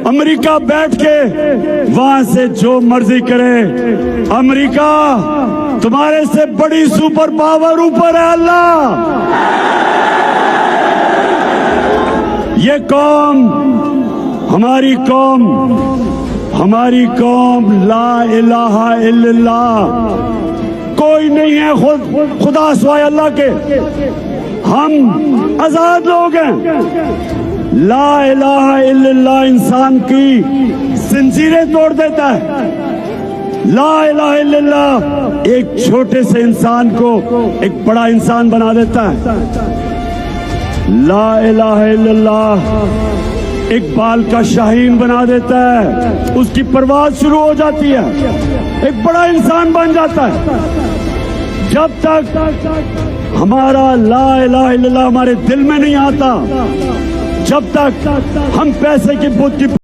امریکہ بیٹھ کے وہاں سے جو مرضی کرے، امریکہ تمہارے سے بڑی سپر پاور اوپر ہے اللہ۔ یہ قوم، ہماری قوم لا الہ الا اللہ، کوئی نہیں ہے خدا سوائے اللہ کے، ہم آزاد لوگ ہیں۔ لا الہ الا اللہ انسان کی زنجیریں توڑ دیتا ہے۔ لا الہ الا اللہ ایک چھوٹے سے انسان کو ایک بڑا انسان بنا دیتا ہے۔ لا الہ الا اللہ اقبال کا شاہین بنا دیتا ہے، اس کی پرواز شروع ہو جاتی ہے، ایک بڑا انسان بن جاتا ہے۔ جب تک ہمارا لا الہ الا اللہ ہمارے دل میں نہیں آتا، جب تک ہم پیسے کی بت کی